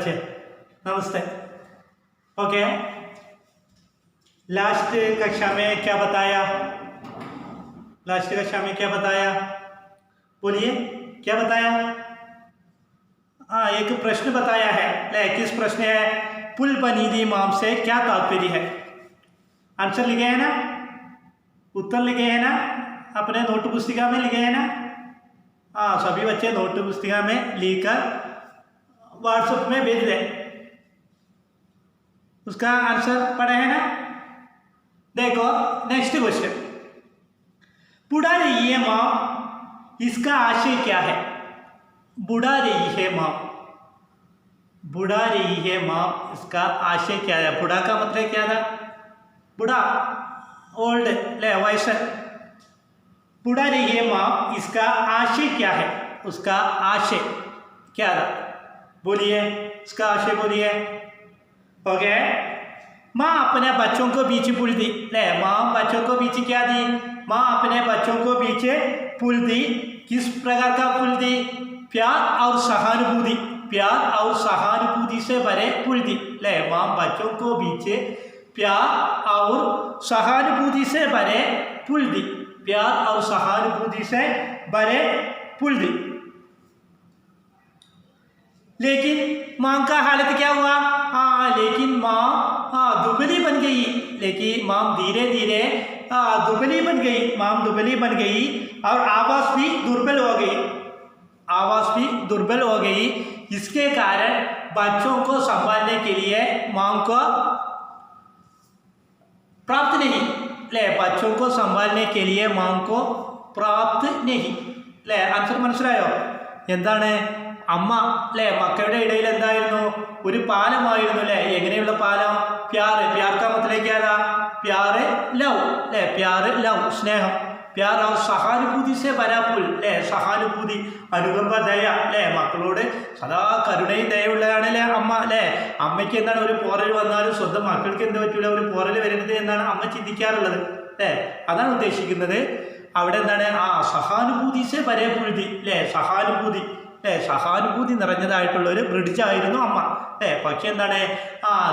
बच्चे, नमस्ते। Okay, last कक्षा में क्या बताया? लास्ट कक्षा में क्या बताया? बोलिए, क्या बताया? हाँ, एक प्रश्न बताया है। किस प्रश्न है? पुल्पनीदी माम से क्या तात्पर्य है? आंसर लिखे है ना, उत्तर लिखे है ना, अपने नोट पुस्तिका में लिखे है ना? हाँ, सभी बच्चे नोट पुस्तिका में लिखकर व्हाट्सएप में भेज दें। उसका आंसर पढ़े है ना? देखो नेक्स्ट क्वेश्चन, बुढ़ा रही है माँ, इसका आशय क्या है? बुढ़ा रही है माँ, बुढ़ा रही है माँ, इसका आशय क्या है? बुढ़ा का मतलब क्या था? बुढ़ा, ओल्ड, ले वयस्क। बुढ़ा रही है माँ, इसका आशय क्या है? उसका आशय क्या था? बोलिए, इसका आशय बोलिए। ओके, माँ अपने बच्चों को बीच पुल दी। ले, माँ बच्चों को बीच क्या दी? माँ अपने बच्चों को पीछे पुल दी। किस प्रकार का पुल दी? प्यार और सहानुभूति, प्यार और सहानुभूति से भरे पुल दी। ले, माँ बच्चों को पीछे प्यार और सहानुभूति से भरे पुल दी, प्यार और सहानुभूति से भरे पुल दी। लेकिन माँ का हालत क्या हुआ? लेकिन माँ दुबली बन गई। लेकिन माँ धीरे धीरे दुबली बन गई, माँ दुबली बन गई और आवाज़ भी दुर्बल हो गई, आवाज़ भी दुर्बल हो गई। इसके कारण बच्चों को संभालने के लिए माँ को प्राप्त नहीं। ले, बच्चों को संभालने के लिए माँ को प्राप्त नहीं। ले, ആൻസർ മനസ്സിലായോ? എന്താണ് അമ്മ അല്ലേ മക്കളുടെ ഇടയിൽ എന്തായിരുന്നു? ഒരു പാലമായിരുന്നു അല്ലേ? എങ്ങനെയുള്ള പാലം? പ്യാറ്, പ്യാർ കാ മത്ലബ് ക്യാ था? പ്യാറ് ലവ്, അല്ലേ? പ്യാറ് ലവ്, സ്നേഹം, പ്യാർ और സഹാനുഭൂതി से भरा पुल, അല്ലേ? സഹാനുഭൂതി, അനുകമ്പ, ദയ, അല്ലേ? മക്കളോട് സദാ കരുണയും ദയുള്ളതാണ് അല്ലേ അമ്മ, അല്ലേ? അമ്മയ്ക്ക് എന്താണ് ഒരു പോറൽ വന്നാലും സ്വന്തം മക്കൾക്ക് എന്ത് പറ്റൂല, ഒരു പോറൽ വരുന്നത് എന്നാണ് അമ്മ ചിന്തിക്കാറുള്ളത്, അല്ലേ? അതാണ് ഉദ്ദേശിക്കുന്നത്. അവിടെ എന്താണ്? സഹാനുഭൂതി से भरे पुल दी, അല്ലേ? സഹാനുഭൂതി, അല്ലേ? സഹാനുഭൂതി നിറഞ്ഞതായിട്ടുള്ള ഒരു ബ്രിഡ്ജായിരുന്നു അമ്മ, അല്ലേ? പക്ഷെ എന്താണ്?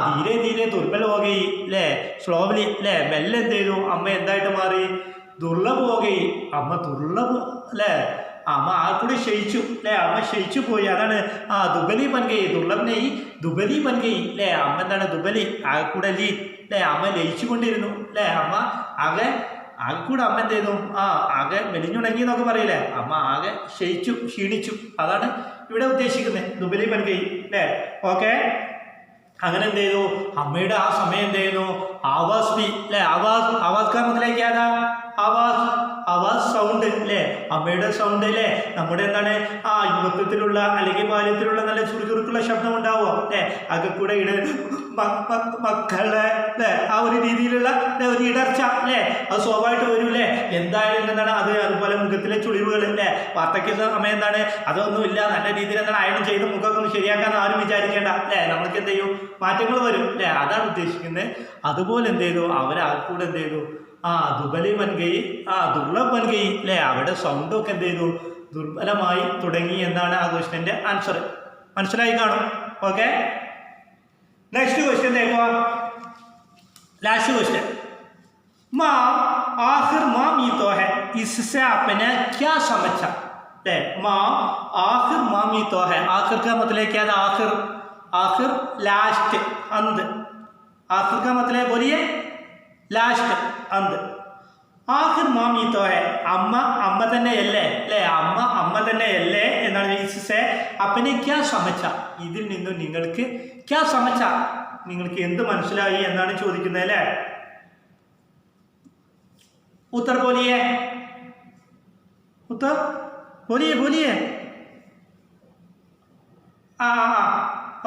ധീരെ ധീരെ ദുർബൽ हो गई, അല്ലേ? സ്ലോവ്ലി, അല്ലേ? മെല്ലെ എന്ത് ചെയ്തു? അമ്മ എന്തായിട്ട് മാറി? ദുർലഭ हो गई, അമ്മ ദുർലഭ, അല്ലേ? അമ്മ ആൾക്കൂടെ ക്ഷയിച്ചു, അല്ലേ? അമ്മ ക്ഷയിച്ചു പോയി. അതാണ് ദുബലി ബൻ ഗയി, ദുർലഭ നെയ് ദുബലി ബൻ ഗയി, അല്ലേ? അമ്മ എന്താണ്? ദുബലി, ആൾക്കൂടെ ലീ, അല്ലേ? അമ്മ ലയിച്ചു കൊണ്ടിരുന്നു, അല്ലേ? അമ്മ ആകെ ആകെക്കൂടെ അമ്മ എന്ത് ചെയ്തു? ആകെ മെലിഞ്ഞുണങ്ങി എന്നൊക്കെ പറയില്ലേ? അമ്മ ആകെ ക്ഷയിച്ചു, ക്ഷീണിച്ചു. അതാണ് ഇവിടെ ഉദ്ദേശിക്കുന്നത്, ദുബലി ബൻ ഗയി, അല്ലേ? ഓക്കെ, അങ്ങനെ എന്ത് ചെയ്തു? അമ്മയുടെ ആ സമയം എന്ത് ചെയ്യുന്നു? ആവാസ് ബി, അല്ലേ? ആവാസ്, ആവാസ് കാ മത്ലബ് ക്യാ था? ആവാസ്, ആവാസ് സൗണ്ട്, അല്ലേ? അമ്മയുടെ സൗണ്ട്, അല്ലേ? നമ്മുടെ എന്താണ് യുവത്വത്തിലുള്ള അല്ലെങ്കിൽ ബാല്യത്തിലുള്ള നല്ല ചുറുചുറുക്കുള്ള ശബ്ദം ഉണ്ടാവുക, അല്ലേ? അകക്കൂടെ മക്കളെ, അല്ലേ? ആ ഒരു രീതിയിലുള്ള ഒരു ഇടർച്ച, അല്ലേ? അത് സ്വാഭാവികമായിട്ട് വരും, അല്ലേ? എന്തായാലും എന്താണ് അത്? അതുപോലെ മുഖത്തിലെ ചുളിവുകൾ, അല്ലേ? വാർദ്ധക്യ സമയം എന്താണ്? അതൊന്നും ഇല്ല, നല്ല രീതിയിൽ എന്താണ് അയൺ ചെയ്ത് മുഖമൊക്കെ ഒന്ന് ശരിയാക്കാൻ ആരും വിചാരിക്കേണ്ട, അല്ലേ? നമ്മൾക്ക് എന്ത് ചെയ്യും? മാറ്റങ്ങൾ വരും, അല്ലേ? അതാണ് ഉദ്ദേശിക്കുന്നത്. അതുപോലെ എന്ത് ചെയ്തു? അവരാൾക്കൂടെ എന്ത് ചെയ്തു? ദുബലി ബൻ ഗയി, ദുർലഭ് ബൻ ഗയി, അല്ലേ? അവിടെ സൗണ്ടൊക്കെ എന്ത് ചെയ്തു? ദുർബലമായി തുടങ്ങി എന്നാണ് ആ ക്വസ്റ്റ്യൻ്റെ ആൻസർ. മനസ്സിലായി കാണും. ഓക്കെ, नेक्स्ट क्वेश्चन देखो, लास्ट क्वेश्चन, माँ आखिर माँ मी तो है, इससे आपने क्या समझा? माँ आखिर माँ मी तो है, आखिर का मतलब क्या था? आखिर, आखिर लास्ट, अंत, आखिर का मतलब बोलिए, लास्ट, अंत. ആഖിർ മാമി തോ ഹെ, അമ്മ അമ്മ തന്നെയല്ലേ, അല്ലേ? അമ്മ അമ്മ തന്നെയല്ലേ എന്നാണ്. ഇസ്സെ അപ്പനെ ക്യാ സമച്ച, ഇതിൽ നിന്നും നിങ്ങൾക്ക് ക്യാ സമച്ച, നിങ്ങൾക്ക് എന്ത് മനസ്സിലായി എന്നാണ് ചോദിക്കുന്നത്, അല്ലേ? ഉത്തർ ബോലിയേ, ഉത്തർ ബോലിയേ, ബോലിയേ.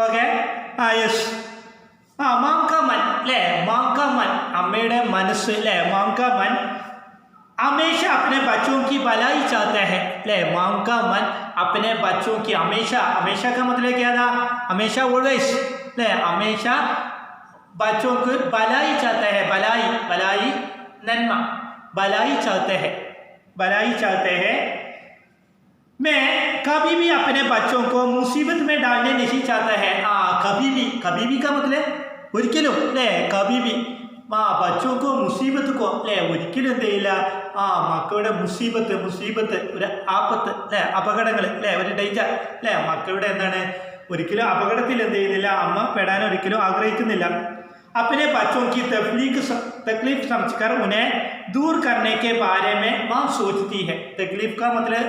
Okay, yes. മാം കാ മൻ, അല്ലേ? മാം കാ മൻ, അമ്മയുടെ മനസ്സ്, അല്ലേ? മാം കാ മൻ हमेशा अपने बच्चों की भलाई चाहते हैं, ले? माँ का मन अपने बच्चों की, हमेशा, हमेशा का मतलब क्या था? हमेशा, ऑलवेज, ले? हमेशा बच्चों की भलाई चाहते हैं, भलाई, भलाई, नन्मा, भलाई चाहते हैं, भलाई चाहते हैं। मैं कभी भी अपने बच्चों को मुसीबत में डालने नहीं चाहता है, കബീബി, കബീബി കാ മതലബ് ഒരിക്കലും അല്ലേ, കബീബി ബച്ചോക്കോ മുസീബത്തുക്കോ അല്ലേ, ഒരിക്കലും എന്ത് ചെയ്യില്ല മക്കളുടെ മുസീബത്ത് ഒരു ആപത്ത് അല്ലേ, അപകടങ്ങൾ അല്ലേ, ഒരു ഡേഞ്ചർ അല്ലേ, മക്കളുടെ എന്താണ് ഒരിക്കലും അപകടത്തിൽ എന്ത് ചെയ്യുന്നില്ല, അമ്മ പെടാൻ ഒരിക്കലും ആഗ്രഹിക്കുന്നില്ല. अपने बच्चों की तकलीफ समझकर उन्हें दूर करने के बारे में माँ सोचती है. तकलीफ का मतलब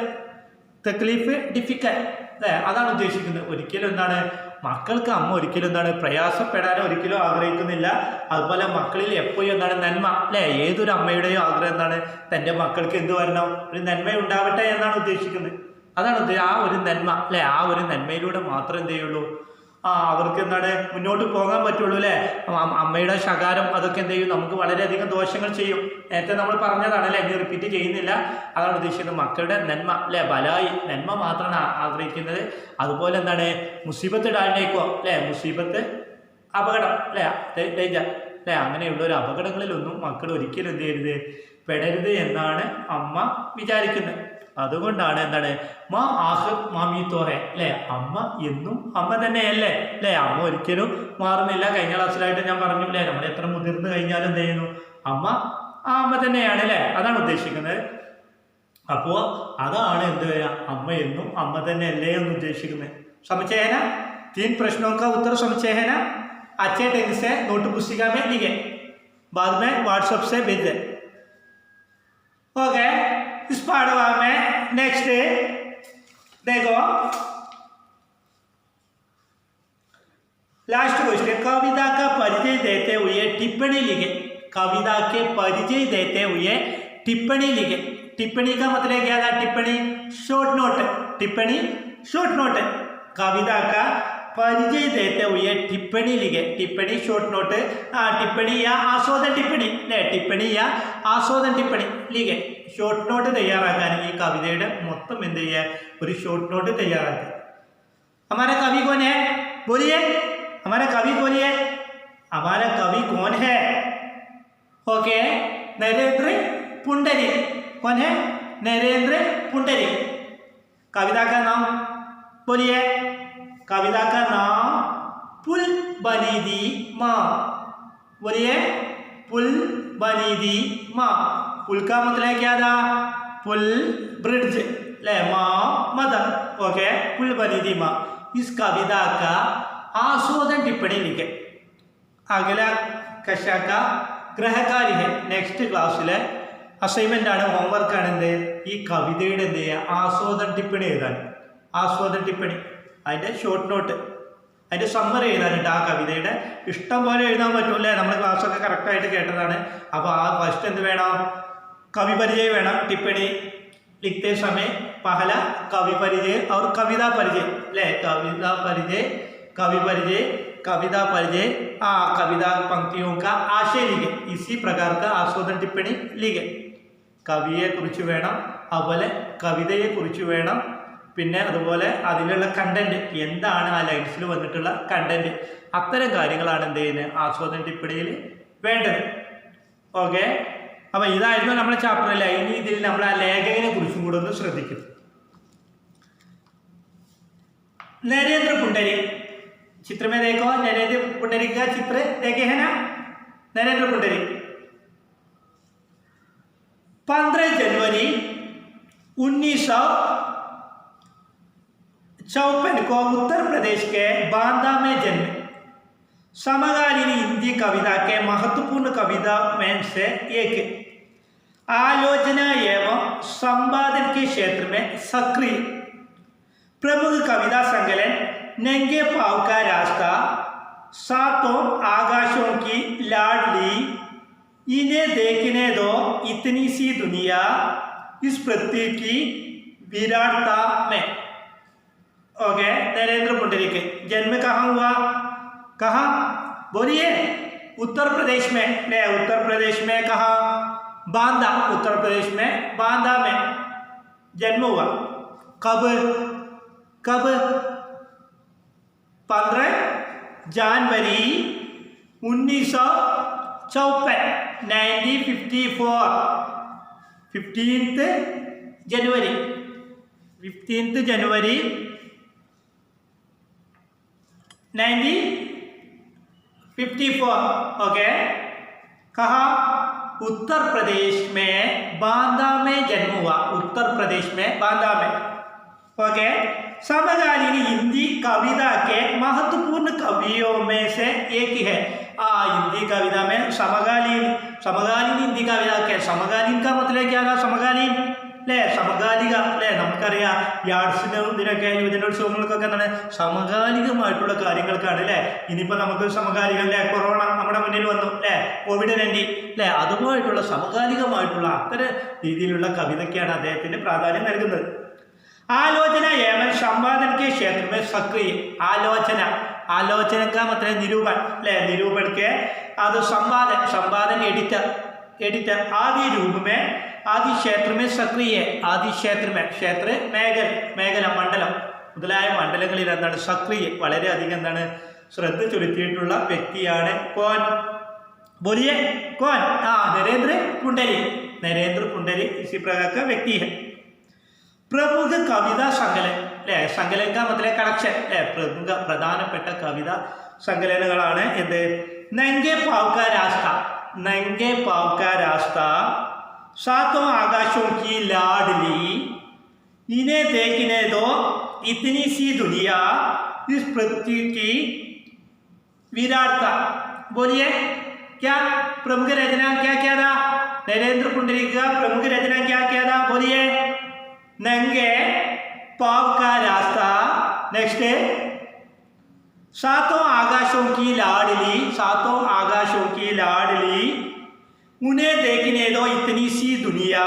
തക്ലീഫ് ഡിഫിക്കൽട്ട് അല്ലേ, അതാണ് ഉദ്ദേശിക്കുന്നത്. ഒരിക്കലും എന്താണ് മക്കൾക്ക് അമ്മ ഒരിക്കലും എന്താണ് പ്രയാസപ്പെടാനോ ഒരിക്കലും ആഗ്രഹിക്കുന്നില്ല. അതുപോലെ മക്കളിൽ എപ്പോഴും എന്താണ് നന്മ അല്ലേ, ഏതൊരു അമ്മയുടെയും ആഗ്രഹം എന്താണ് തൻ്റെ മക്കൾക്ക് എന്ത് വരണം, ഒരു നന്മ ഉണ്ടാവട്ടെ എന്നാണ് ഉദ്ദേശിക്കുന്നത്. അതാണ് ആ ഒരു നന്മ അല്ലേ, ആ ഒരു നന്മയിലൂടെ മാത്രം എന്ത് ചെയ്യുള്ളൂ അവർക്ക് എന്താണ് മുന്നോട്ട് പോകാൻ പറ്റുള്ളൂ അല്ലേ. അമ്മയുടെ ശകാരം അതൊക്കെ എന്ത് ചെയ്യും, നമുക്ക് വളരെയധികം ദോഷങ്ങൾ ചെയ്യും. നേരത്തെ നമ്മൾ പറഞ്ഞതാണ് അല്ലേ, ഇനി റിപ്പീറ്റ് ചെയ്യുന്നില്ല. അതാണ് ഉദ്ദേശിക്കുന്നത് മക്കളുടെ നന്മ അല്ലേ, ബലായി നന്മ മാത്രമാണ് ആഗ്രഹിക്കുന്നത്. അതുപോലെ എന്താണ് മുസീബത്ത് ഡാലിനേക്കോ അല്ലേ, മുസീബത്ത് അപകടം അല്ലേ, ഡേഞ്ചർ അല്ലേ, അങ്ങനെയുള്ള ഒരു അപകടങ്ങളിലൊന്നും മക്കൾ ഒരിക്കലും എന്ത് ചെയ്യരുത്, പെടരുത് എന്നാണ് അമ്മ വിചാരിക്കുന്നത്. അതുകൊണ്ടാണ് എന്താണ് മാ ആഹിർ മാമീത്തോഹെ അല്ലേ, അമ്മ എന്നും അമ്മ തന്നെയല്ലേ അല്ലേ, അമ്മ ഒരിക്കലും മാറുന്നില്ല. കഴിഞ്ഞ ക്ലാസ്സിലായിട്ട് ഞാൻ പറഞ്ഞു അല്ലേ, നമ്മൾ എത്ര മുതിർന്നു കഴിഞ്ഞാലും എന്ത് ചെയ്യുന്നു, അമ്മ അമ്മ തന്നെയാണ് അല്ലേ, അതാണ് ഉദ്ദേശിക്കുന്നത്. അപ്പോൾ അതാണ് എന്ത് അമ്മ എന്നും അമ്മ തന്നെയല്ലേ എന്ന് ഉദ്ദേശിക്കുന്നത്. समझे ना, 3 प्रश्नों का उत्तर समझे है ना, अच्छे ढंग से नोट पुस्तिका में लिखे, बाद में व्हाट्सएप से भेज दे. ओके, इस पाठवा में नेक्स्ट देखो लास्ट क्वेश्चन, कविता का परिचय देते हुए टिप्पणी लिखे. कविता के परिचय देते हुए टिप्पणी लिखे. टिप्पणी का मतलब क्या था, टिप्पणी शॉर्ट नोट, टिप्पणी शॉर्ट नोट. कविता का परिचय देते हुए टिप्पणी लिखे. टिप्पणी शॉर्ट नोट, टिप्पणी या आस्वादन टिप्पणी अല്ലേ, टिप्पणी या ആസ്വാദൻ टिप्पणी लिखे. ഷോർട്ട് നോട്ട് തയ്യാറാക്കാൻ ഈ കവിതയുടെ മൊത്തം എന്ത് ചെയ്യുക, ഒരു ഷോർട്ട് നോട്ട് തയ്യാറാക്കുക. हमारा कवि कौन है, बोलिए हमारा कवि बोलिए, हमारा कवि कौन है. ओके, नरेंद्र पुंडरी. कौन है, नरेंद्र पुंडरी. कविता का नाम बोलिए, कविता का नाम पुल बनी दी माँ. बोलिए पुल बनी दी माँ. पुल का मतलब क्या था, पुल ब्रिड्ज ले, माँ मदर. ओके, पुल बनी दी माँ. इस कविता का आस्वादन टिप्पणी लिखे. अगला कक्षा का ഗ്രഹകാരി है. നെക്സ്റ്റ് ക്ലാസ്സിലെ അസൈൻമെൻ്റ് ആണ്, ഹോംവർക്ക് ആണ് എന്ത്, ഈ കവിതയുടെ എന്ത് ചെയ്യുക, ആസ്വാദൻ ടിപ്പണി എഴുതാൻ. ആസ്വാദൻ ടിപ്പണി അതിൻ്റെ ഷോർട്ട് നോട്ട്, അതിൻ്റെ സമ്മറി എഴുതാനുണ്ട്. ആ കവിതയുടെ ഇഷ്ടം പോലെ എഴുതാൻ പറ്റൂല്ലേ, നമ്മൾ ക്ലാസ്സൊക്കെ കറക്റ്റായിട്ട് കേട്ടതാണ്. അപ്പോൾ ആ ഫസ്റ്റ് എന്ത് വേണം, कवि परिचय വേണം. टिप्पणी लिखते समय पहला कवि परिचय और कविता परिचय ले, कविता परिचय, कवि परिचय, कविता परिचय, कविता पंक्तियों का आशय लिखे. इसी प्रकार का आस्वादन टिप्पणी लिखे. കവിയെ കുറിച്ച് വേണം, അതുപോലെ കവിതയെ കുറിച്ച് വേണം, പിന്നെ അതുപോലെ അതിലുള്ള കണ്ടന്റ് എന്താണ്, ആ ലൈൻസിൽ വന്നിട്ടുള്ള കണ്ടന്റ്, അത്തരം കാര്യങ്ങളാണ് എന്ത് ചെയ്യുന്നത് ആസ്വാദന ടിപ്പണിയിൽ വേണ്ടത്. ഓക്കെ, അപ്പോൾ ഇതായിരുന്നു നമ്മുടെ ചാപ്റ്ററിലെ. ഇനി ഇതിൽ നമ്മൾ ആ ലേഖകനെ കുറിച്ചും കൂടെ ഒന്ന് ശ്രദ്ധിക്കും. नरेंद्र पुंडरी, चित्र में देखो, नरेंद्र पुंडरी का चित्र देखे है ना, नरेंद्र पुंडरी 15 जनवरी 1954 को उत्तर प्रदेश के बांदा में जन्मे. समकालीन हिंदी कविता के महत्वपूर्ण कविता में से एक. आलोचना एवं संपादन के क्षेत्र में सक्रिय. प्रमुख कविता संकलन नंगे पाँव का रास्ता, सातों आकाशों की लाडली, इन्हें देखने दो इतनी सी दुनिया, इस पृथ्वी की विराटता में. ओके, नरेंद्र पुंडरी के जन्म कहाँ हुआ, कहाँ बोलिए, उत्तर प्रदेश में. ले, उत्तर प्रदेश में कहाँ, बांदा. उत्तर प्रदेश में बांदा में जन्म हुआ. कब, कब 15 जनवरी 1954, 1954, 15th जनवरी, 15th जनवरी 1954 ओके। कहा उत्तर प्रदेश में बांदा में जन्म हुआ, उत्तर प्रदेश में बांदा में ओके। समकालीन हिंदी कविता के महत्वपूर्ण कवियों में से एक है। हिंदी कविता में समकालीन हिंदी कविता के समकालीन का मतलब क्या था? समकालीन അല്ലേ, സമകാലിക അല്ലേ, നമുക്കറിയാം ഈ ആർട്സിനും ഇതിനൊക്കെ യുവജനോത്സവങ്ങൾക്കൊക്കെ എന്താണ് സമകാലികമായിട്ടുള്ള കാര്യങ്ങൾക്കാണ് അല്ലേ. ഇനിയിപ്പോൾ നമുക്ക് സമകാലികം അല്ലേ, കൊറോണ നമ്മുടെ മുന്നിൽ വന്നു അല്ലേ, COVID-19 അല്ലേ, അതുമായിട്ടുള്ള സമകാലികമായിട്ടുള്ള അത്തരം രീതിയിലുള്ള കവിതയ്ക്കാണ് അദ്ദേഹത്തിന് പ്രാധാന്യം നൽകുന്നത്. आलोचना एवं संवादन के क्षेत्र में सक्रिय। आलोचना का मतलब निरूपण ले, निरूपण के आदि संवादन एडिटर आदि रूप में आदि क्षेत्र में सक्रिय। आदि क्षेत्र में क्षेत्र മേഖല മണ്ഡലം മുതലായ മണ്ഡലങ്ങളിൽ എന്താണ് സക്രിയ വളരെയധികം എന്താണ് ശ്രദ്ധ ചെലുത്തിയിട്ടുള്ള വ്യക്തിയാണ്. കോൻ बोलिए कौन? नरेंद्र पुंडरी इसी प्रकार का व्यक्ति है. प्रमुख कविता संकलन അല്ലേ, संकलन का मतलब കളക്ഷൻ അല്ലേ, പ്രമുഖ പ്രധാനപ്പെട്ട കവിതാ സങ്കലനങ്ങളാണ് എന്ത്? നംഗേ പാവ് കാ രാസ്ത, सातों आकाशों की लाडली, इन्हें देखने दो इतनी सी दुनिया, इस पृथ्वी की विराटता. बोलिए क्या प्रमुख रचना क्या था? नरेंद्र पुंडरी का प्रमुख रचना क्या था? बोलिए नंगे पाव का रास्ता. नेक्स्ट सातों आकाशों की लाडली, उन्हें देखने दो इतनी सी दुनिया,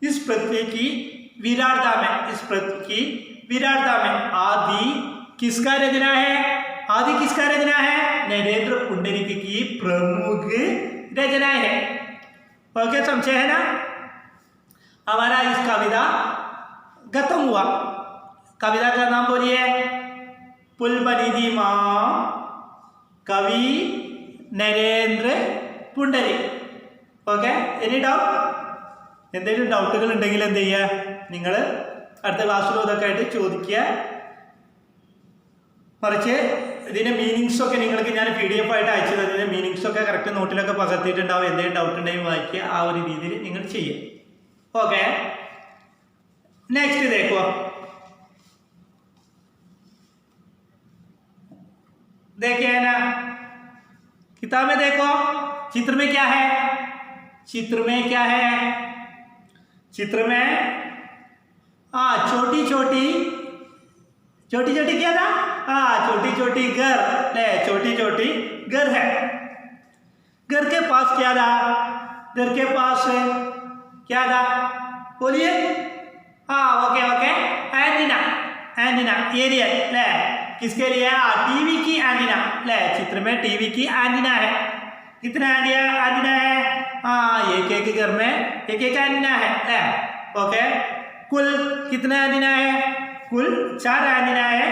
इस पृथ्वी की विराटता में. आदि किसका रचना है? नरेंद्र पुंडरीक की प्रमुख रचना है. ओके, समझे है ना? हमारा इस कविता खत्म हुआ. कविता का नाम बोलिए पुलबनिधि माँ, कवि नरेंद्र പുണ്ടരി. Okay, any doubt? എന്തെങ്കിലും ഡൗട്ടുകൾ ഉണ്ടെങ്കിൽ എന്ത് ചെയ്യുക, നിങ്ങൾ അടുത്ത ക്ലാസ്സിലും ഇതൊക്കെ ആയിട്ട് ചോദിക്കുക. മറിച്ച് ഇതിൻ്റെ മീനിങ്സൊക്കെ നിങ്ങൾക്ക് ഞാൻ PDF ആയിട്ട് അയച്ചു തന്നതിൻ്റെ മീനിങ്സൊക്കെ കറക്റ്റ് നോട്ടിലൊക്കെ പകർത്തിയിട്ടുണ്ടാവും. എന്തെങ്കിലും ഡൗട്ട് ഉണ്ടെങ്കിൽ വായിക്കുക. ആ ഒരു രീതിയിൽ നിങ്ങൾ ചെയ്യുക. ഓക്കെ, നെക്സ്റ്റ് देखो. देखिए ना, किताब में देखो, चित्र में क्या है? चित्र में क्या छोटी छोटी क्या था? छोटी घर ले, छोटी घर है. घर के पास क्या था? क्या था? बोलिए. ओके, एंटीना एरियल ले, किसके लिए? टीवी की एंटीना ले. चित्र में टीवी की एंटीना है. कितना एंटीना है? एक घर में एक एंटीना है. ओके, कुल कितना एंटीना है? कुल 4 एंटीना है.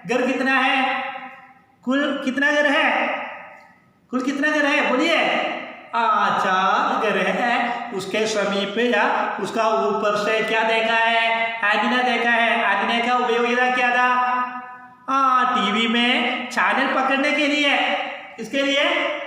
घर कितना है? कुल कितना घर है? बोलिए. 4 घर है. उसके समीप या उसका ऊपर से क्या देखा है? एंटीना देखा है. एंटीना का उपयोगिता क्या था? टीवी में चैनल पकड़ने के लिए. इसके लिए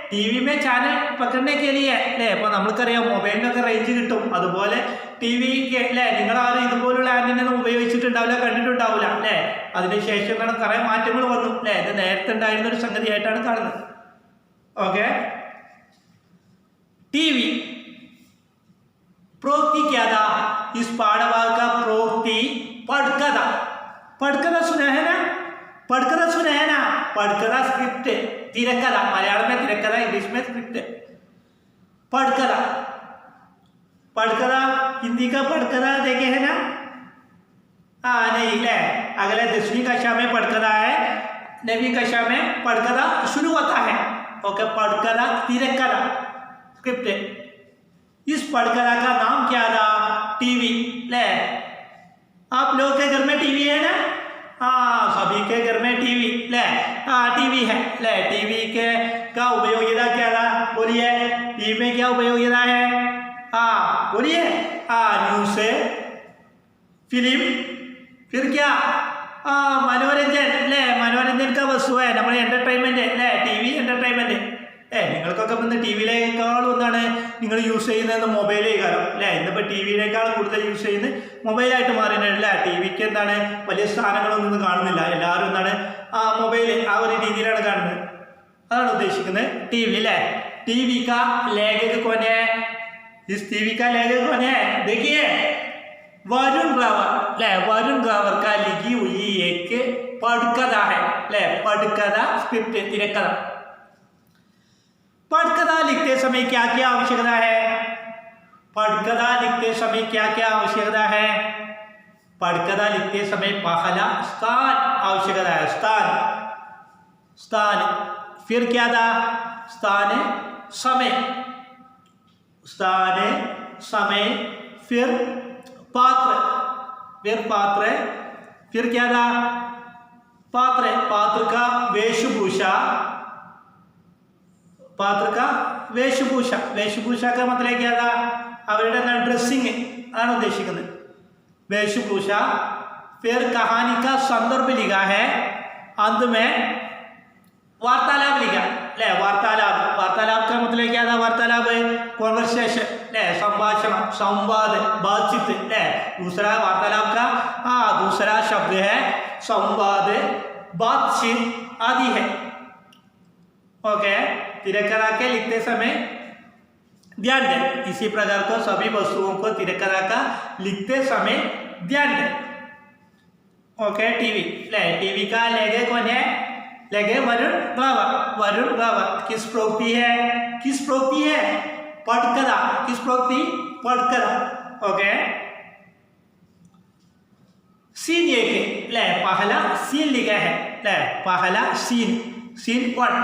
टीवी में चैनल पकड़ने के लिए അല്ലേ. അപ്പോൾ നമ്മൾക്കറിയാം മൊബൈലിനൊക്കെ റേഞ്ച് കിട്ടും. അതുപോലെ ടിവിക്ക് അല്ലേ, നിങ്ങളാരും ഇതുപോലുള്ള ആൻറ്റിന ഉപയോഗിച്ചിട്ടുണ്ടാവില്ല, കണ്ടിട്ടുണ്ടാവില്ല അല്ലേ. അതിനുശേഷം കുറേ മാറ്റങ്ങൾ വന്നു അല്ലേ. ഇത് നേരത്തെ ഉണ്ടായിരുന്ന ഒരു സംഗതിയായിട്ടാണ് കാണുന്നത്. ഓക്കെ, टीवी प्रोक्ति क्या था? इस पाठभाग का प्रोक्ति पढ़कथा सुना है ना? पढ़कथा स्क्रिप्ट, तिरकथा मलयालम में तिरकथा, इंग्लिश में स्क्रिप्ट. पढ़कथा हिंदी का पढ़कथा देखे है ना? नहीं ले, अगले 10वीं कक्षा में पढ़कथा है, 9वीं कक्षा में पढ़कथा शुरू होता है. ओके, पढ़कथा तिरकथा स्क्रिप्ट. इस पढ़कथा का नाम क्या था? टीवी ले. आप लोगों के घर में टीवी है ना? सभी के घर में टीवी ले. टीवी है ले. टीवी के का उपयोगिता क्या था? बोलिए. टीवी में क्या उपयोगिता है? बोलिए. न्यूज़ से, फिल्म, फिर क्या? ആ മനോരഞ്ജൻ അല്ലേ, മനോരഞ്ജൻ का वस्तु है നമ്മുടെ എൻ്റർടൈൻമെൻറ്റ് അല്ലേ, ടി വി എൻ്റർടൈൻമെൻറ്റ്. നിങ്ങൾക്കൊക്കെ ഇന്ന് ടി വിയിലേക്കാളും എന്താണ് നിങ്ങൾ യൂസ് ചെയ്യുന്നത് മൊബൈലേ കാരണം അല്ലേ. ഇന്നിപ്പോൾ ടി വിയിലേക്കാൾ കൂടുതൽ യൂസ് ചെയ്യുന്നത് മൊബൈലായിട്ട് മാറിയിട്ടില്ല. ടി വിക്ക് എന്താണ് വലിയ സ്ഥാനങ്ങളൊന്നും ഇന്ന് കാണുന്നില്ല. എല്ലാവരും എന്താണ് ആ മൊബൈൽ ആ ഒരു രീതിയിലാണ് കാണുന്നത്. അതാണ് ഉദ്ദേശിക്കുന്നത് ടി വി അല്ലേ. ടി വി का लेखक कौन है? इस टीवी का लेखक कौन है? देखिए वरुण ग्रावर ले, वरुण ग्रावर का लिखी हुई एक पटकथा है ले, पटकथा स्क्रिप्ट तिरकथा. पटकथा लिखते समय क्या क्या आवश्यकता है? पटकथा लिखते समय क्या क्या आवश्यकता है? पटकथा लिखते समय पहला स्थान आवश्यकता है. स्थान, स्थान फिर क्या था? स्थान समय, स्थान समय फिर पात्र, फिर पात्र, फिर क्या था? पात्र, पात्र का वेशभूषा, पात्र का वेशभूषा, वेशभूषा का मतलब क्या था? അവരുടെ ഡ്രസ്സിങ് ആണ് ഉദ്ദേശിക്കുന്നത്. वेशभूषा. फिर कहानी का संदर्भ लिखा है. अंत में वार्तालाप लिखा ले, वार्तालाप, वार्तालाप का मतलब क्या था? वार्तालाप कॉन्वर्सेशन ले, संभाषण, संवाद, बातचीत ले. दूसरा वार्तालाप का दूसरा शब्द है संवाद, बातचीत आदि है. ओके. तिरकथा के लिखते समय ध्यान दें. इसी प्रकार को सभी वस्तुओं को तिरकथा का लिखते समय ध्यान दें. ओके. टीवी ले, टीवी का लेखक कौन है? लेखक वरुण ग्रावर. वरुण ग्रावर किस प्रवृत्ति है? किस प्रवृत्ति है? पटकथा. किस प्रवृत्ति? पटकथा. ओके. सीन एक ले, पहला सीन लिखा है ले, पहला सीन, सीन वन,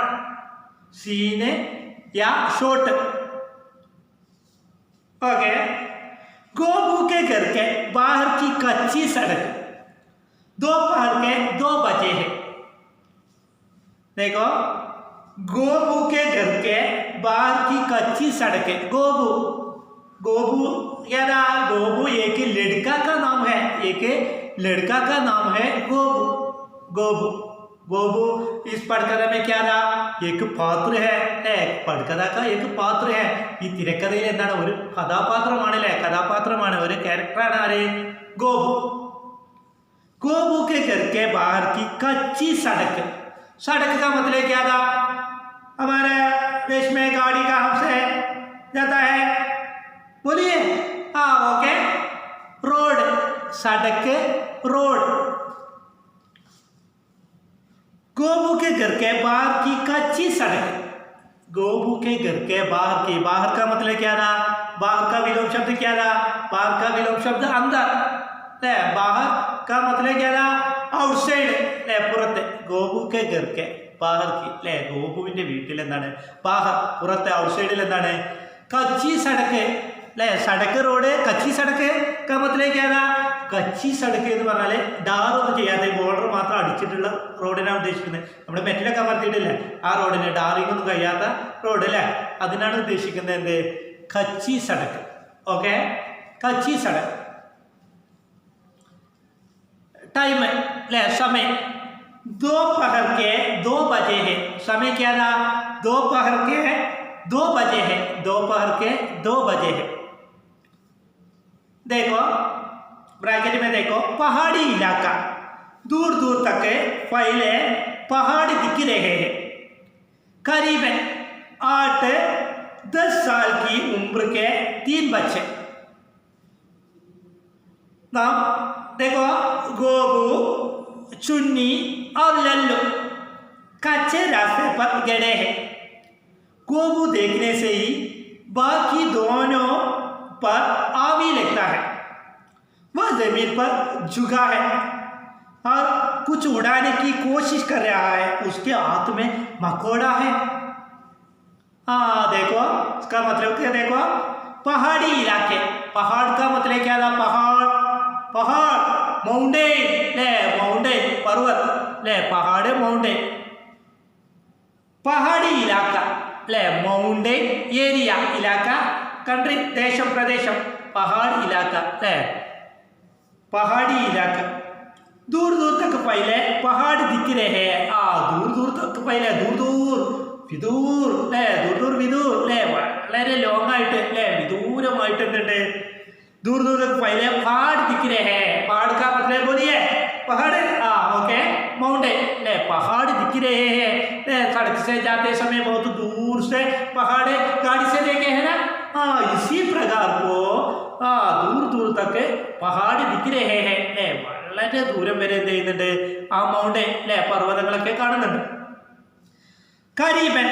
सीन या शॉट. ओके. गोबू के घर के बाहर की कच्ची सड़क दोपहर के 2 बजे है. देखो, गोबू के घर के बाहर की कच्ची सड़क है. गोबू, गोबू क्या था? गोबू एक लड़का का नाम है, एक लड़का का नाम है गोबू. गोबू, गोबू इस पटकथा में क्या था? एक पात्र है. പടക്കഥ एक പാത്ര है. ഈ തിരക്കഥയിൽ എന്താണ്? ഒരു കഥാപാത്രമാണ് അല്ലേ, കഥാപാത്രമാണ്, ഒരു ക്യാരക്ടറാണ് ആര്? ഗോപു. गोबू के घर के बाहर की कच्ची सड़क. सड़क का मतलब क्या था? हमारे देश में गाड़ी कहाँ से जाता है? बोलिए. हाँ, ओके. रोड, सड़क, रोड. गोबू के घर के बाहर की कच्ची सड़क. गोबू के घर के बाहर की, बाहर का मतलब क्या था? बाहर का विलोम शब्द क्या था? बाहर का विलोम शब्द अंदर. बाहर का मतलब क्या था? ഔട്ട്സൈഡ് അല്ലേ, പുറത്ത്. ഗോപു കെ घर के बाहर की അല്ലേ, ഗോപുവിൻ്റെ വീട്ടിൽ എന്താണ്? ബാഹർ, പുറത്ത്, ഔട്ട്സൈഡിൽ എന്താണ്? കച്ചി സടക്ക് അല്ലേ, സടക്ക് റോഡ്, കച്ചി സടക്ക് का मतलब क्या था? കച്ചി സടക്ക് എന്ന് പറഞ്ഞാൽ ഡാറൊന്നും ചെയ്യാതെ ബോർഡർ മാത്രം അടിച്ചിട്ടുള്ള റോഡിനാണ് ഉദ്ദേശിക്കുന്നത്. നമ്മുടെ മെറ്റിലൊക്കെ അമർത്തിയിട്ടില്ലേ ആ റോഡിന്, ഡാറിംഗ് ഒന്നും കഴിയാത്ത റോഡ് അല്ലേ, അതിനാണ് ഉദ്ദേശിക്കുന്നത് എന്ത്? കച്ചി സടക്ക്. ഓക്കെ. കച്ചി സടക്ക്. टाइम ले, समय दोपहर के 2 बजे है. समय क्या था? दोपहर के 2 बजे है. दोपहर के 2 बजे है. देखो ब्रैकेट में देखो, पहाड़ी इलाका, दूर दूर तक फैले पहाड़ दिख रहे हैं. करीबन 8-10 साल की उम्र के 3 बच्चे. ना देखो, गोबू, चुन्नी और लल्लू कच्चे रास्ते पर गड़े हैं. गोबू देखने से ही बाकी दोनों पर आवी लगता है. वह जमीन पर झुका है और कुछ उड़ाने की कोशिश कर रहा है. उसके हाथ में मकोड़ा है. हाँ देखो, इसका मतलब क्या? देखो, पहाड़ी इलाके, पहाड़ का मतलब क्या था? पहाड़, पहाड़, माउंटेन ले, माउंटेन पर्वत ले, पहाड़, माउंटेन. पहाड़ी इलाका ले, माउंटेन एरिया, इलाका कंट्री, देशम प्रदेशम, पहाड़ इलाका ले, पहाड़ी इलाका. दूर दूर तक पहले पहाड़ दिख रहे हैं दूर दूर तक पहले दूर दूर വിദൂർ അല്ലേ ദൂർ ദൂർ വിദൂർ അല്ലേ വളരെ ലോങ് ആയിട്ട് അല്ലേ വിദൂരമായിട്ട് എന്തുണ്ട് दूर दूर तक पहले पहाड़ दिख रहे हैं पहाड़ का मतलब बोलिए पहाड़ ओके माउंटेन ले पहाड़ दिख रहे हैं सड़क से जाते समय बहुत दूर से पहाड़ गाड़ी से देखे हैं ना इसी प्रकार को दूर दूर तक पहाड़ दिख रहे हैं ले വളരെ ദൂരം വരെ എന്ത് ചെയ്യുന്നുണ്ട് ആ മൗണ്ടൻ അല്ലേ പർവ്വതങ്ങളൊക്കെ കാണുന്നുണ്ട് करीबन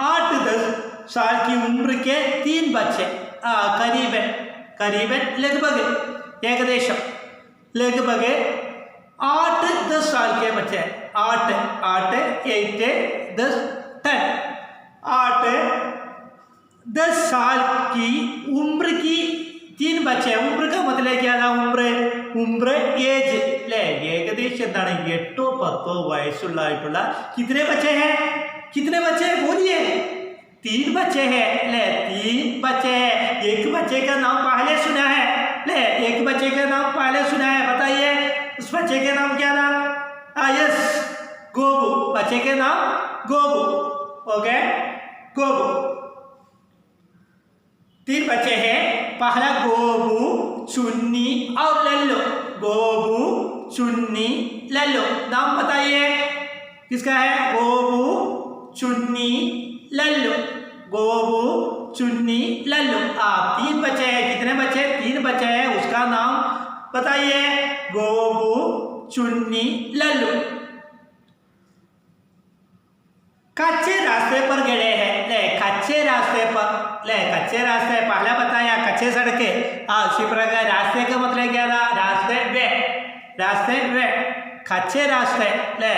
8-10 साल की उम्र के 3 बच्चे करीबन लगभग ഏകദേശം लगभग 8-10 साल के बच्चे 8 8 10 8-10 साल की उम्र की 3 बच्चे उम्र का मतलब क्या था उम्र एज ले ഏകദേശം എന്താണ് 8-10 വയസ്സുള്ളായിട്ടുള്ള कितने बच्चे हैं बोलिए 3 बच्चे हैं ले 3 बच्चे हैं एक बच्चे का नाम पहले सुना है ले एक बच्चे का नाम पहले सुना है बताइए उस बच्चे के नाम क्या था यस गोबू बच्चे के नाम गोबू ओके गोबू 3 बच्चे हैं पहला गोबू चुन्नी और लल्लू गोबू चुन्नी लल्लू नाम बताइए किसका है गोबू चुन्नी लल्लू गोबू चुन्नी लल्लू 3 बच्चे हैं कितने बच्चे 3 बच्चे हैं उसका नाम बताइए गोबू चुन्नी लल्लू कच्चे रास्ते पर गए हैं ले कच्चे रास्ते पहले बताया कच्चे सड़के उसी प्रकार रास्ते का मतलब क्या था रास्ते वे കച്ചേ രാസ്ത അല്ലേ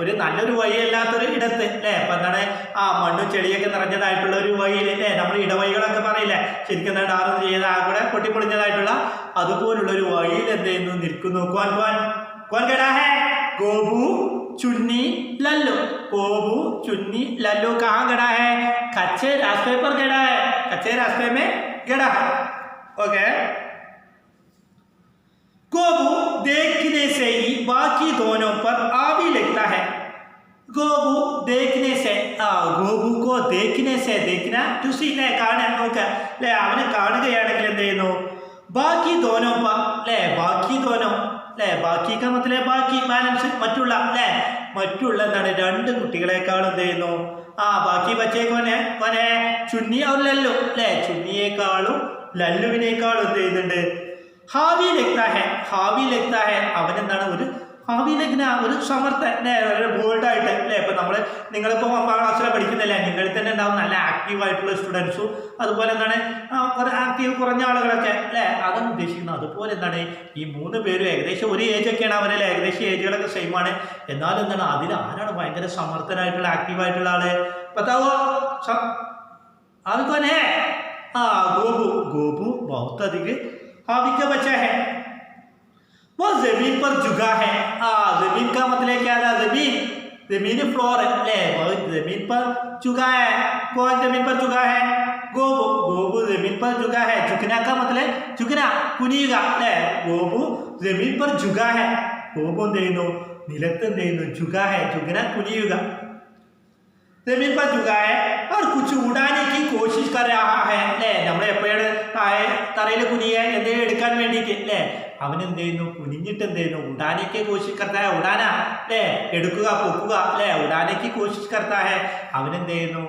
ഒരു നല്ലൊരു വഴിയല്ലാത്തൊരു ഇടത്ത് അല്ലേ അപ്പം എന്താണ് മണ്ണും ചെടിയൊക്കെ നിറഞ്ഞതായിട്ടുള്ള ഒരു വഴിയിൽ അല്ലേ നമ്മൾ ഇടവഴികളൊക്കെ പറയില്ലേ ശരിക്കും എന്താണ് ആറൊന്നും ചെയ്ത് കൂടെ പൊട്ടിപ്പൊളിഞ്ഞതായിട്ടുള്ള അതുപോലുള്ള ഒരു വഴിയിൽ എന്ത് ചെയ്യുന്നു നിൽക്കുന്നു കോൻ കേടാ ഹേ गोबू चुन्नी लल्लू गोबू चुन्नी लल्लू कहाँ गड़ा है कच्चे रास्ते पर गड़ा है कच्चे रास्ते में गड़ा है ओके गोबू देखने से ही बाकी दोनों पर आवी लगता है गोबू देखने से गोबू को देखने से देखना तुसी ले കാണാൻ നോക്കുക ले അവനെ കാണുകയാണെങ്കിൽ എന്ത് ചെയ്യുന്നു ബാക്കി दोनों पर ले बाकी दोनों ले बाकी का मतलब बाकी ബാലൻസ് മറ്റുള്ള ले മറ്റുള്ള എന്താണ് രണ്ട് കുട്ടികളെക്കാളും എന്ത് ചെയ്യുന്നു ബാക്കി ബച്ചേ കോനെ ചുന്നി और ലല്ലു ले ചുന്നിയേക്കാളും ലല്ലുവിനേക്കാളും എന്ത് ചെയ്യുന്നുണ്ട് ഹാവി ലഗ്ത ഹെ അവൻ എന്താണ് ഒരു ഹാവി ലഗ്ന ഒരു സമർത്ഥൻ ഒരു ബോൾഡായിട്ട് അല്ലേ ഇപ്പം നിങ്ങളിപ്പോൾ 10ാം ക്ലാസ്സിലെ പഠിക്കുന്നില്ല നിങ്ങളിൽ തന്നെ ഉണ്ടാവും നല്ല ആക്റ്റീവായിട്ടുള്ള സ്റ്റുഡൻസും അതുപോലെ എന്താണ് ആക്റ്റീവ് കുറഞ്ഞ ആളുകളൊക്കെ അല്ലേ അതാണ് ഉദ്ദേശിക്കുന്നത് അതുപോലെ എന്താണ് ഈ 3 പേരും ഏകദേശം ഒരു ഏജൊക്കെയാണ് അവരല്ലേ ഏകദേശം ഏജുകളൊക്കെ സെയിമാണ് എന്നാലും എന്താണ് അതിൽ ആരാണ് ഭയങ്കര സമർത്ഥനായിട്ടുള്ള ആക്റ്റീവായിട്ടുള്ള ആള് പത്താവോ അത് തന്നെ गोबू बहुत अधिक हावी का बच्चा है वो जमीन पर झुका है जमीन का मतलब क्या था जमीन फ्लोर ले बहुत जमीन पर झुका है कौन जमीन पर झुका है गोबू जमीन पर झुका है झुकना का मतलब झुकना कुनियुगा ले गोबू जमीन पर झुका है गोबू देनो निलत्त देनो झुका है झुकना कुनियुगा जमीन पर झुका है और कुछ उड़ाने की कोशिश कर रहा है ले നമ്മൾ എപ്പോഴാണ് തറയിൽ കുനിയെ എന്തെങ്കിലും എടുക്കാൻ വേണ്ടിയിട്ട് അല്ലേ അവൻ എന്ത് ചെയ്യുന്നു കുനിഞ്ഞിട്ട് എന്ത് ചെയ്യുന്നു ഉടാനേക്ക് കോശിഷ് കർത്താ ഹെ ഉടാന അല്ലേ എടുക്കുക പൊക്കുക അല്ലേ ഉടാനേക്ക് കോശിഷ് കർത്താ ഹെ അവൻ എന്ത് ചെയ്യുന്നു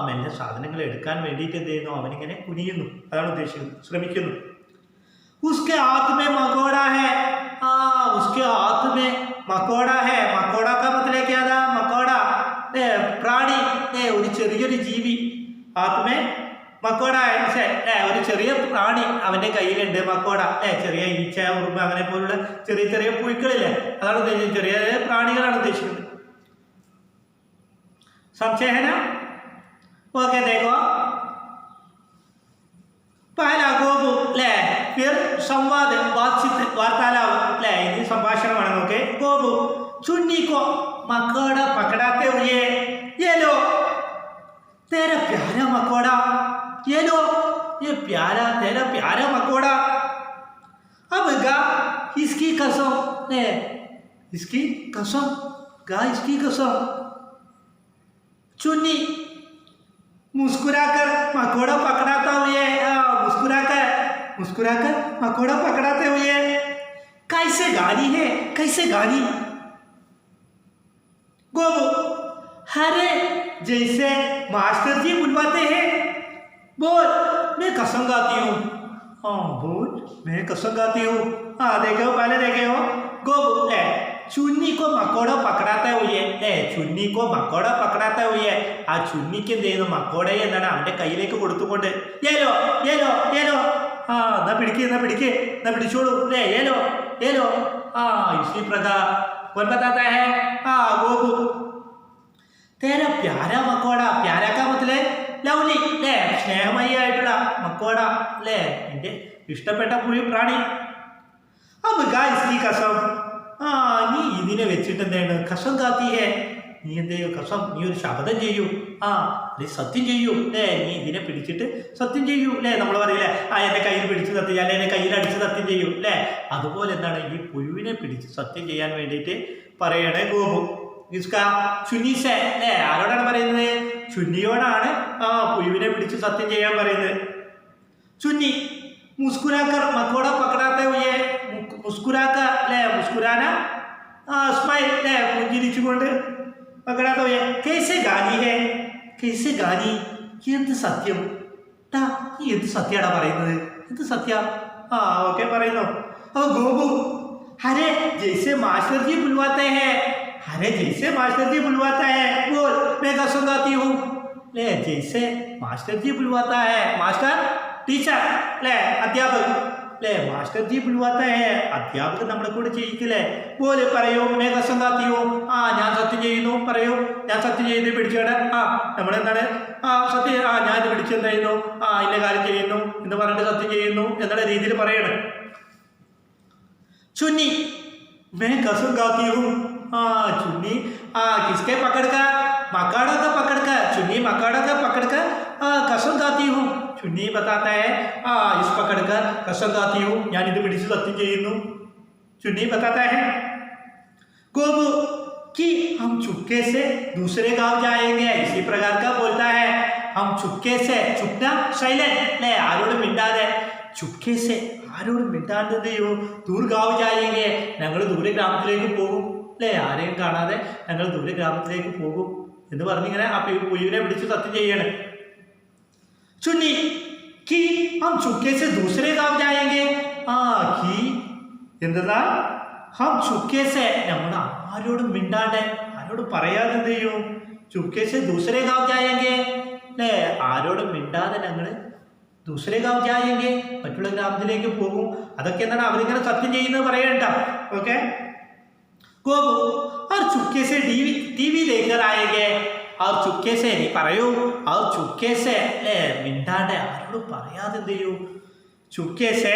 മെല്ലെ സാധനങ്ങൾ എടുക്കാൻ വേണ്ടിയിട്ട് എന്ത് ചെയ്യുന്നു അവനിങ്ങനെ കുനിയുന്നു അതാണ് ഉദ്ദേശിക്കുന്നത് ശ്രമിക്കുന്നു उसके हाथ में मकोड़ा है उसके हाथ में मकोड़ा है मकोड़ा का मतलब क्या था मकोड़ा പ്രാണി ഒരു ചെറിയൊരു ജീവി ആത്മേ മക്കോട ഒരു ചെറിയ പ്രാണി അവൻ്റെ കയ്യിലുണ്ട് മക്കോട ചെറിയ ഈച്ച ഉറുമ്പ് അങ്ങനെ പോലുള്ള ചെറിയ ചെറിയ പുഴുക്കളില്ലേ അതാണ് ഉദ്ദേശിച്ചത് ചെറിയ ചെറിയ പ്രാണികളാണ് ഉദ്ദേശിക്കുന്നത് സംശയന ഓക്കെ देखो पहला गोबू ले फिर संवाद बातचीत वार्तालाप ले ये संभाषण ओके गोबू चुन्नी को मकोड़ा पकड़ाते हुए ये लो तेरा प्यारा मकोड़ा ये लो ये प्यारा तेरा प्यारा मकोड़ा अब गा इसकी कसम ले, इसकी कसम, गा इसकी कसम। चुन्नी मुस्कुराकर मकोड़ा पकड़ाता हुए, मुस्कुराकर मकोड़ा पकड़ाते हुए, कैसे गानी है, कैसे गानी। गोबू, अरे जैसे मास्टर जी बुलवाते हैं, बोल मैं कसम गाती हूँ। हाँ बोल मैं कसम गाती हूँ। हाँ देखे हो, पहले देखे हो। गोबू ले चुन्नी को मकोड़ा पकड़ाते हुए, ചുന്നി को മക്കോട പക്കടാത്ത हुए ആ ചുന്നിക്ക് എന്ത് ചെയ്യുന്നു, മക്കോടയെ എന്താണ് അവന്റെ കയ്യിലേക്ക് കൊടുത്തുകൊണ്ട് ഏലോ ഏലോ ഏലോ, ആ എന്നാ പിടിക്ക് എന്നാ പിടിച്ചോളൂ അല്ലേ, ഏലോ ഏലോ। ആ इसी प्रकार कौन बताता है, हाँ गोबू। तेरा प्यारा मकोड़ा, प्यारा का मतलब ലവ്ലി അല്ലേ, സ്നേഹമയി ആയിട്ടുള്ള മക്കോട അല്ലേ, എൻ്റെ ഇഷ്ടപ്പെട്ട പ്രാണി। അപ്പൊ ഗായ്സ് കസം, ആ നീ ഇതിനെ വെച്ചിട്ട് എന്താണ് കസം കാത്തി ഹേ, നീ എന്ത് ചെയ്യൂ കസം, നീ ഒരു ശപഥം ചെയ്യൂ, ആ നീ സത്യം ചെയ്യൂ അല്ലേ, നീ ഇതിനെ പിടിച്ചിട്ട് സത്യം ചെയ്യൂ അല്ലേ, നമ്മൾ പറയില്ലേ ആ എന്നെ കയ്യിൽ പിടിച്ച് സത്യം ചെയ്യാൻ, എന്നെ കയ്യിൽ അടിച്ച് സത്യം ചെയ്യൂ അല്ലേ, അതുപോലെ എന്താണ് ഈ പുഴുവിനെ പിടിച്ച് സത്യം ചെയ്യാൻ വേണ്ടിയിട്ട് പറയണേ ഗോപു। इसका ചുന്നി സെ അല്ലേ, ആരോടാണ് പറയുന്നത്, ചുന്നിയോടാണ് ആ പുഴുവിനെ പിടിച്ച് സത്യം ചെയ്യാൻ പറയുന്നത്। ചുന്നി മുസ്കുരാക്കർ മക്കോട പക്കടാത്തെ हुए, മുസ്കുരാക്ക അല്ലേ, മുസ്കുരാന സ്മൈൽ അല്ലേ, പുഞ്ചിരിച്ചുകൊണ്ട് പക്കടാത്ത हुए, कैसे गानी है, कैसे गानी, എന്ത് സത്യം ടാ, ഈ എന്ത് സത്യമാടാ പറയുന്നത്, എന്ത് സത്യ, ആ ഓക്കെ പറയുന്നു। ഓ ഗോപു, अरे जैसे मास्टर जी बुलवाते हैं, अरे जैसे मास्टर जी बुलवाता है, बोल मैं कसम गाती हूँ ले, जैसे मास्टर जी बुलवाता है, मास्टर ടീച്ചർ അല്ലേ, അധ്യാപകൻ അല്ലേ, മാസ്റ്റർ ജി बुलवाता है, അധ്യാപകൻ നമ്മളെ കൂടെ ചെയ്യിക്കില്ലേ, പോലെ പറയൂ മേ കസം കാത്തിയോ, ആ ഞാൻ സത്യം ചെയ്യുന്നു പറയൂ, ഞാൻ സത്യം ചെയ്ത് പിടിച്ചോടെ, ആ നമ്മളെന്താണ് ആ സത്യം, ആ ഞാൻ ഇത് പിടിച്ചെന്ത് ചെയ്യുന്നു, ആ ഇന്ന കാര്യം ചെയ്യുന്നു എന്ന് പറഞ്ഞിട്ട് സത്യം ചെയ്യുന്നു എന്നുള്ള രീതിയിൽ പറയണം। चुन्नी मैं कसम गाती हूँ, हाँ चुन्नी किसके पकड़कर, मकाड़ा का पकड़कर, चुन्नी मकाड़ा का पकड़कर कसम गाती हूँ। चुन्नी बताता है इस पकड़कर कसम गाती हूँ, यानी तो पिടിച്ച് സത്യം ചെയ്യുന്നു। चुन्नी बताता है गोबू कि हम चुपके से दूसरे गांव जाएंगे, इसी प्रकार का बोलता है, हम चुपके से, चुपना साइलेंट ले, ആരോടും മിണ്ടാതെ, ചുപ്കെ സെ ആരോടും മിണ്ടാണ്ടതെയോ, ദൂർ ഗാവ് ജായേങ്കെ ഞങ്ങൾ ദൂരെ ഗ്രാമത്തിലേക്ക് പോകും അല്ലേ, ആരെയും കാണാതെ ഞങ്ങൾ ദൂരെ ഗ്രാമത്തിലേക്ക് പോകും എന്ന് പറഞ്ഞിങ്ങനെ ആ പുഴുവിനെ പിടിച്ച് സത്യം ചെയ്യാണ്। ചുന്നി കി ഹം ചുപ്കെ സെ ദൂസരെ ഗാവ് ജായേങ്കെ, ആ കി എന്താ ഹം ചുപ്കെ സെ നമ്മൾ ആരോടും മിണ്ടാണ്ട് ആരോടും പറയാതെ എന്ത് ചെയ്യും, ചുപ്കെ സെ ദൂസരെ ഗാവ് ജായേങ്കെ അല്ലേ, ആരോടും മിണ്ടാതെ ഞങ്ങൾ ദൂസരെ ഗാവ് ജായേങ്കെ മറ്റുള്ള ഗ്രാമത്തിലേക്ക് പോകും, അതൊക്കെ എന്താണ് അവരിങ്ങനെ സത്യം ചെയ്യുന്നത് പറയണ്ട, ഓക്കെ। ഗോപു और चुपके से टीवी लेकर आएंगे, और चुपके से नहीं പറയൂ, और चुपके से അല്ലേ മിണ്ടാണ്ട് ആരോടും പറയാതെ എന്ത് ചെയ്യൂ, चुपके से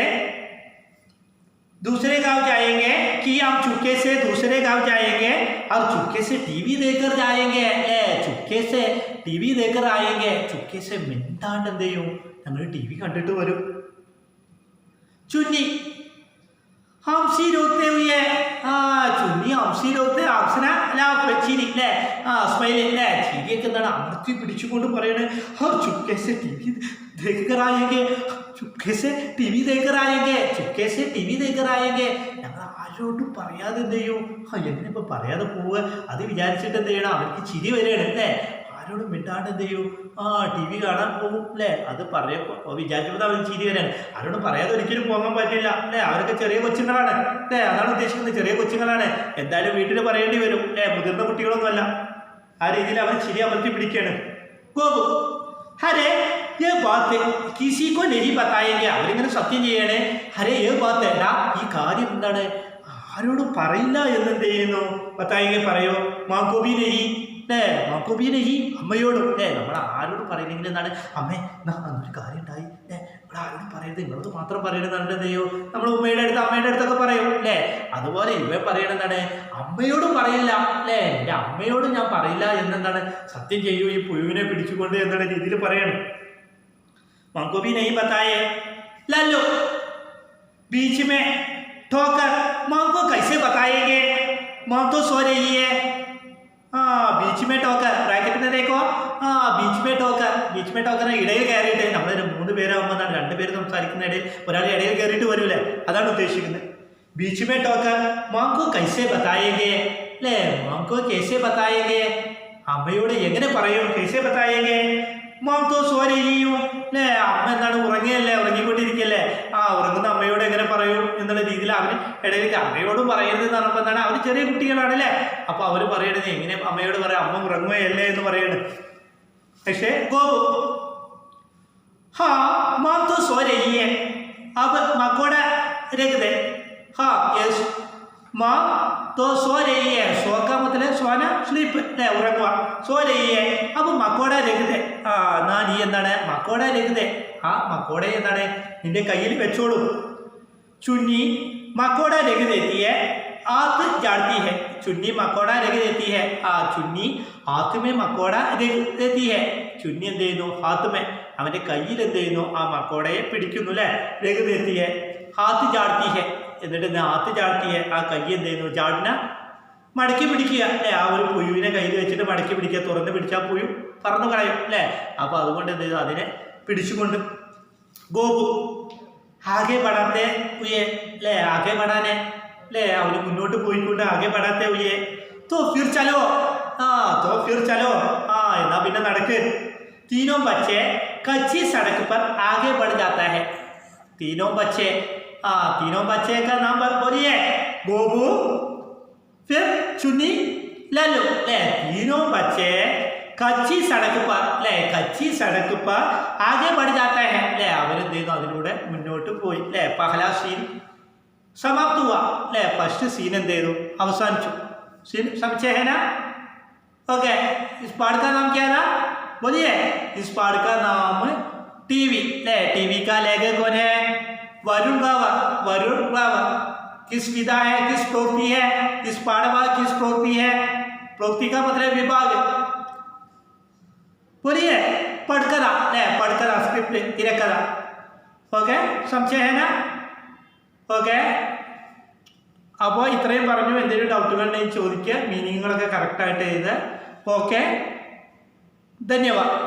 दूसरे गांव जाएंगे, कि हम चुपके से दूसरे गांव जाएंगे और चुपके से टीवी देकर जाएंगे, चुपके से टीवी देकर आएंगे, चुपके से മിണ്ടാണ്ട് എന്ത് ചെയ്യും ഞങ്ങൾ टीवी കണ്ടിട്ട് വരും। ചുന്നി ഹംസി रोते हुए, ചുന്നി ഹംസി रोते, ഹംസന അല്ല ചിരി അല്ലേ, സ്മൈൽ അല്ലേ, ചിരിയൊക്കെ എന്താണ് അമർത്തി പിടിച്ചുകൊണ്ട് പറയണേ, और चुपके से टीवी देखकर आएंगे, चुपके से टीवी देखकर आएंगे, चुपके से टीवी देखकर आएंगे, ഞങ്ങൾ ആരോടും പറയാതെ എന്ത് ചെയ്യും, എങ്ങനെ ഇപ്പം പറയാതെ പോവുക, അത് വിചാരിച്ചിട്ട് എന്ത് ചെയ്യണം, അവർക്ക് ചിരി വരികയാണ് അല്ലേ, ആരോടും മിണ്ടാണ്ട് എന്ത് ചെയ്യും, ടി വി കാണാൻ പോകും അല്ലേ, അത് പറയപ്പോൾ വിചാരിച്ചപ്പോൾ അവർ ചിരി വരികയാണ്, ആരോടും പറയാതെ ഒരിക്കലും പോകാൻ പറ്റില്ല അല്ലേ, അവരൊക്കെ ചെറിയ കൊച്ചുങ്ങളാണ് അല്ലേ, അതാണ് ഉദ്ദേശിക്കുന്നത്, ചെറിയ കൊച്ചുങ്ങളാണ്, എന്തായാലും വീട്ടിൽ പറയേണ്ടി വരും അല്ലേ, മുതിർന്ന കുട്ടികളൊന്നുമല്ല, ആ രീതിയിൽ അവർ ചിരി അമർത്തി പിടിക്കുകയാണ്। ഗോപു ഹരേ ये बात किसी को नहीं बताएंगे, അവരിങ്ങനെ സത്യം ചെയ്യണേ, ഹരേ ये बात ഈ കാര്യം എന്താണ് ആരോടും പറയില്ല എന്നെന്ത് ചെയ്യുന്നു, बताएंगे പറയോ, മാക്കോബി നെഹി അല്ലേ, മാക്കോബി നെഹി അമ്മയോടും അല്ലേ, നമ്മൾ ആരോടും പറയില്ലെങ്കിൽ എന്താണ്, അമ്മേ അന്നൊരു കാര്യം ഉണ്ടായി അല്ലേ, ഇവിടെ ആരോടും പറയരുത്, നിങ്ങളോട് മാത്രം പറയരുത് എന്ത് ചെയ്യോ, നമ്മൾ ഉമ്മയുടെ അടുത്ത് അമ്മയുടെ അടുത്തൊക്കെ പറയും അല്ലേ, അതുപോലെ ഇവ പറയണെന്താണ് അമ്മയോടും പറയില്ല അല്ലേ, എൻ്റെ അമ്മയോടും ഞാൻ പറയില്ല എന്നെന്താണ് സത്യം ചെയ്യൂ, ഈ പുഴുവിനെ പിടിച്ചുകൊണ്ട് എന്നുള്ള രീതിയിൽ പറയണം। मांको भी नहीं बताए, लल्लू बीच में ठोकर माँ को कैसे बताएंगे माँ तो सो रही है बीच में ठोकर ബ്രാക്കറ്റിനെ देखो बीच में ठोकर ഇടയിൽ കയറിയിട്ട് നമ്മൾ 3 പേരാകുമ്പോൾ 2 പേര് സംസാരിക്കുന്ന ഇടയിൽ ഒരാൾ ഇടയിൽ കയറിയിട്ട് വരൂലേ അതാണ് ഉദ്ദേശിക്കുന്നത് बीच में ठोकर माँ को कैसे बताएंगे അല്ലേ माँ को कैसे बताएंगे അമ്മയോട് എങ്ങനെ പറയും कैसे बताएंगे माँ तो सो रही हूँ അല്ലേ അമ്മ എന്താണ് ഉറങ്ങിയല്ലേ ഉറങ്ങിക്കൊണ്ടിരിക്കല്ലേ ഉറങ്ങുന്ന അമ്മയോട് എങ്ങനെ പറയും എന്നുള്ള രീതിയിൽ അവന് ഇടയിൽ അമ്മയോടും പറയരുത് എന്ന് പറഞ്ഞപ്പോൾ എന്താണ് അവർ ചെറിയ കുട്ടികളാണല്ലേ അപ്പോൾ അവർ പറയണത് എങ്ങനെ അമ്മയോട് പറയാം അമ്മ ഉറങ്ങുകയല്ലേ എന്ന് പറയുന്നത് പക്ഷേ ഗോപു माँ तो सो रही है अब मकोड़ा रख दे यस माँ तो सो रही है सो का मतलब सोना स्लीप അല്ലേ ഉറങ്ങുക സോ रही है अब മക്കോട रख दे എന്നാ നീ എന്താണ് മക്കോട रख दे മക്കോട എന്താണ് നിന്റെ കയ്യിൽ വെച്ചോളൂ ചുന്നി മക്കോട रख देती है हाथ झाड़ती है चुन्नी मकोड़ा रख देती है चुन्नी हाथ में मकोड़ा रख देती है चुन्नी എന്ത് ചെയ്യുന്നു हाथ में അവന്റെ കയ്യിൽ എന്ത് ചെയ്യുന്നു മക്കോടയെ പിടിക്കുന്നു അല്ലേ രഖ देती है हाथ झाड़ती है എന്നിട്ട് ഹാത്ത് ചാർത്തിയെ കൈ എന്ത് ചെയ്യുന്നു ജാഡിന മടക്കി പിടിക്കുക അല്ലേ ഒരു പുഴുവിനെ കയ്യിൽ വെച്ചിട്ട് മടക്കി പിടിക്കുക തുറന്ന് പിടിച്ചാൽ പുഴു പറന്നു കളയും അല്ലേ അപ്പോൾ അതുകൊണ്ട് എന്ത് ചെയ്തു അതിനെ പിടിച്ചുകൊണ്ട് ഗോപു ആകെ പടാത്തെ ഉയെ അല്ലേ ആകെ പടാനെ അല്ലേ അവന് മുന്നോട്ട് പോയിക്കൊണ്ട് ആകെ പടാത്തെ ഉയെ തോ ഫിർ ചലോ എന്നാ പിന്നെ നടക്ക് तीनों बच्चे कच्ची सड़क पर आगे बढ़ जाता है तीनों बच्चे का नाम बोलिए गोबू फिर चुन्नी लल्लू ले तीनों बच्चे कच्ची सड़क पर आगे बढ़ जाता है ले അതിലൂടെ മുന്നോട്ട് പോയി ले पहला सीन समाप्त हुआ ले फर्स्ट सीन എന്ത് ചെയ്തു അവസാനിച്ചു सीन समझे है ना ओके इस पाठ का नाम क्या था बोलिए इस पाठ का नाम टीवी ले टीवी का लेखक कौन है वरुण ग्रावर किस विधा है किस प्रोक्ति है इस पाठभाग किस प्रोक्ति है प्रोक्ति का मतलब विभाग बोलिए पढ़कर स्क्रिप्ट तिरकरा ओके समझे है ना ഓക്കെ അപ്പോൾ ഇത്രയും പറഞ്ഞു എന്തെങ്കിലും ഡൗട്ടുകൾ ഉണ്ടെങ്കിൽ ചോദിക്കുക മീനിങ്ങുകളൊക്കെ കറക്റ്റായിട്ട് എഴുതുക ഓക്കെ ധന്യവാദ്